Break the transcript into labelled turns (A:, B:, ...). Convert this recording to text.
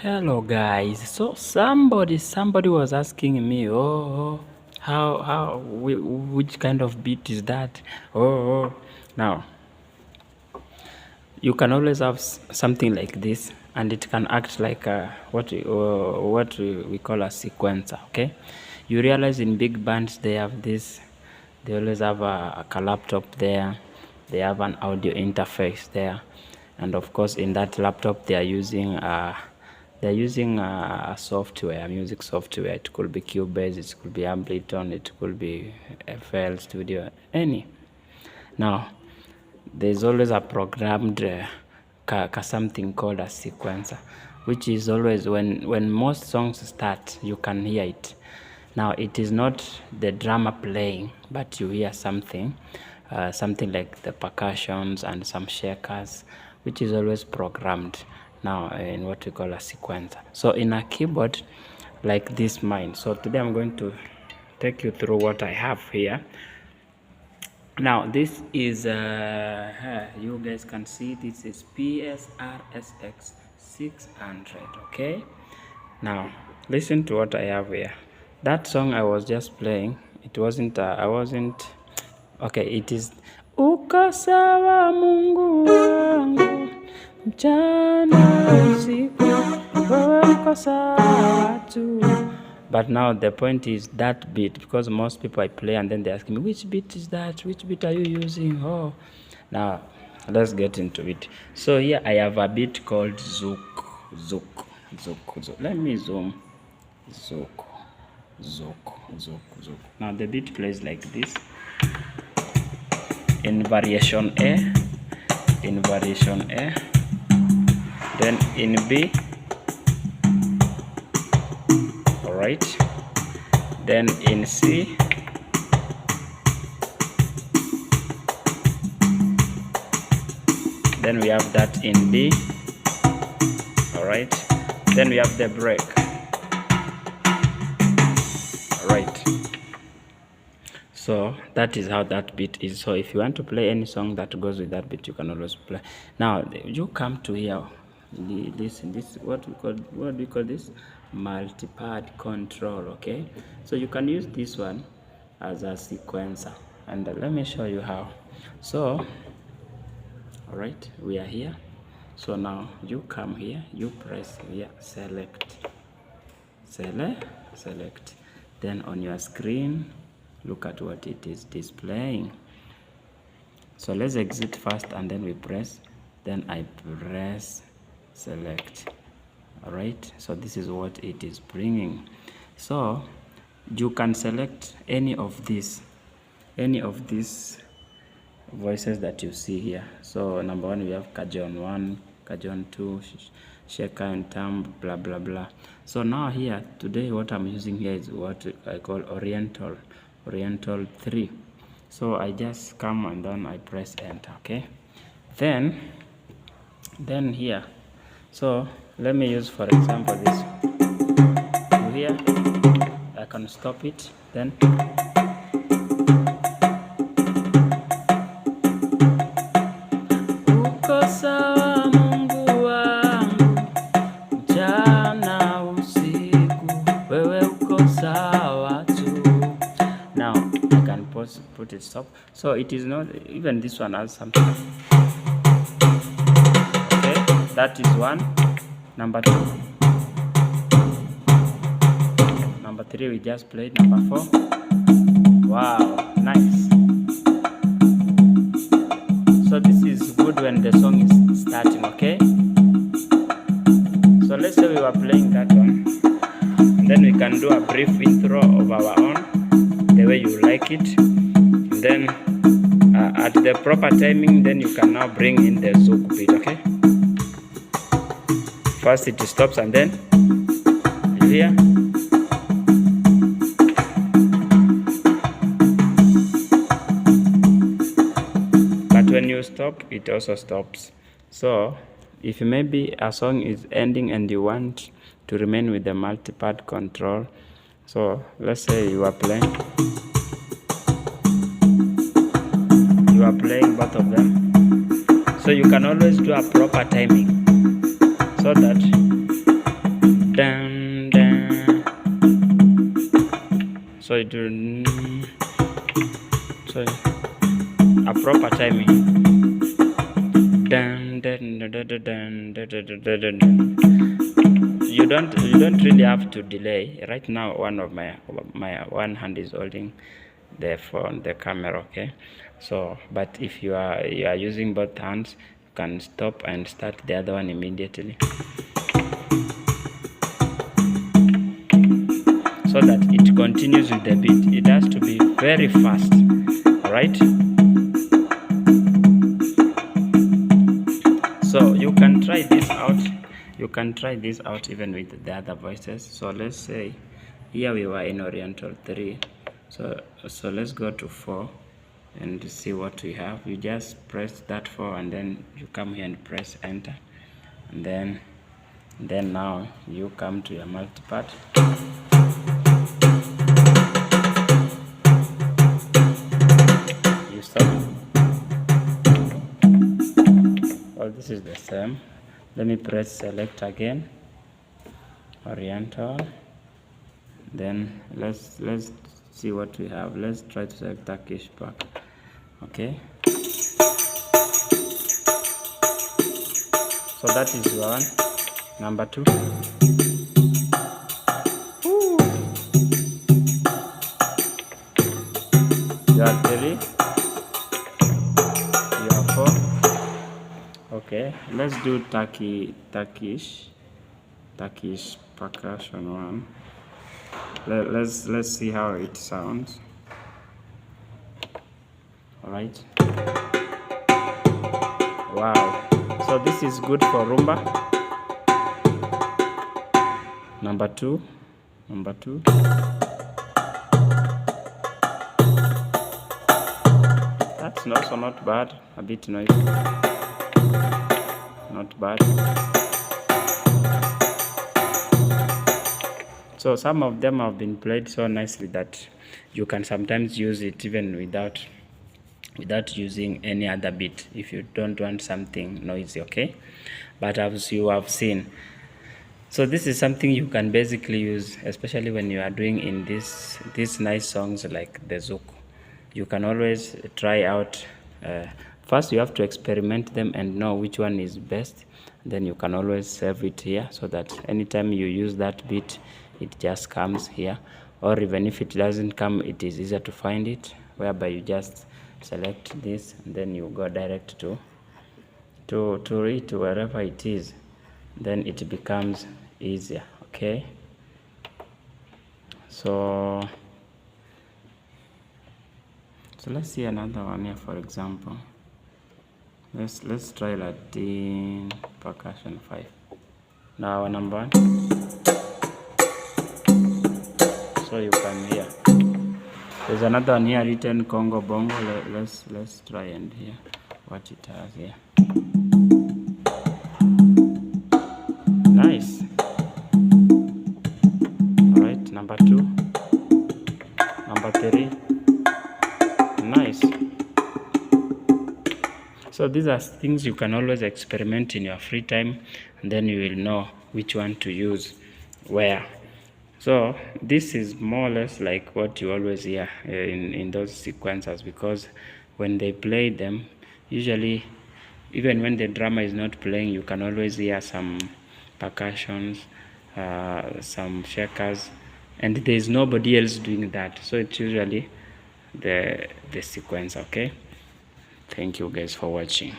A: Hello guys, so somebody was asking me, which kind of beat is that? Now you can always have something like this, and it can act like what we call a sequencer. Okay, you realize in big bands they have this. They always have a laptop there. They have an audio interface there, and of course in that laptop they are using a software, music software. It could be Cubase, it could be Ableton, it could be FL Studio, any. Now there's always a programmed something called a sequencer, which is always when most songs start, you can hear it. Now it is not the drummer playing, but you hear something like the percussions and some shakers, which is always programmed now in what we call a sequencer. So in a keyboard like this mine, so today I'm going to take you through what I have here. Now this is you guys can see this is PSRSX 600. Okay, now listen to what I have here. That song I was just playing, it wasn't okay, it is uko sawa Mungu wangu mchana usiku wewe uko sawa tu. But now the point is that beat, because most people I play and then they ask me, which beat is that? Which beat are you using? Oh, now let's get into it. So here I have a beat called zouk. Let me zoom. Zouk. Now the beat plays like this. In variation A, then in B. Right, then in C, then we have that in D. All right, then we have the break. All right, so that is how that beat is. So if you want to play any song that goes with that beat, you can always play. Now you come to here. This what do we call this? Multipad control. Okay, so you can use this one as a sequencer, and let me show you how. So all right, we are here. So now you come here, you press here, select, then on your screen look at what it is displaying. So let's exit first and then we press, then I press select. All right, so this is what it is bringing. So you can select any of these voices that you see here. So number one, we have Cajon 1, Cajon 2, shaker and thumb, blah blah blah. So now here today what I'm using here is what I call Oriental 3. So I just come and then I press enter. Okay, then here, so let me use for example this. Here I can stop it, then uko sawa Mungu wangu mchana usiku wewe uko sawa tu. Now I can put it stop. So it is not even this one has something. Okay, that is one. Number 2, number 3 we just played. Number 4, wow, nice. So this is good when the song is starting. Okay, so let's say we were playing that one, and then we can do a brief intro of our own. the way you like it. And then at the proper timing, then you can now bring in the zouk beat. Okay, first it stops and then you hear. But when you stop, it also stops. So if maybe a song is ending and you want to remain with the multipad control, so let's say you are playing both of them, so you can always do a proper timing, so that dun, dun, so it will, so a proper timing, dun, dun, dun, dun, dun, dun, dun, dun, dun, dun. You don't really have to delay. Right now one of my one hand is holding the phone, the camera, okay? So but if you are using both hands, you can stop and start the other one immediately, so that it continues with the beat. It has to be very fast, all right? So you can try this out. You can try this out even with the other voices. So let's say here we were in Oriental 3. So let's go to 4 and see what we have. You just press that 4 and then you come here and press enter. And then now you come to your multipad. You stop. Well, this is the same. Let me press select again, Oriental. Then let's see what we have. Let's try to select Turkish pack. Okay, so that is one. Number 2. You are 3. You are 4. Okay, let's do Turkish percussion one. Let's see how it sounds. All right. Wow. So this is good for rumba. Number 2. That's also not bad. A bit noisy. Not bad. So some of them have been played so nicely that you can sometimes use it even without using any other beat if you don't want something noisy, okay? But as you have seen, so this is something you can basically use, especially when you are doing in these nice songs like the zouk. You can always try out. First you have to experiment them and know which one is best. Then you can always save it here, so that anytime you use that beat, it just comes here. Or even if it doesn't come, it is easier to find it, whereby you just select this and then you go direct to it, wherever it is. Then it becomes easier, okay? So let's see another one here. For example, let's try Latin percussion 5. Now number 1. So you can hear there's another one here written Congo Bongo. Let's try and hear what it has here. Nice. All right, number 2, number 3. Nice. So these are things you can always experiment in your free time, and then you will know which one to use where. So this is more or less like what you always hear in those sequencers, because when they play them, usually even when the drummer is not playing, you can always hear some percussions, some shakers, and there is nobody else doing that. So it's usually the sequence, okay? Thank you guys for watching.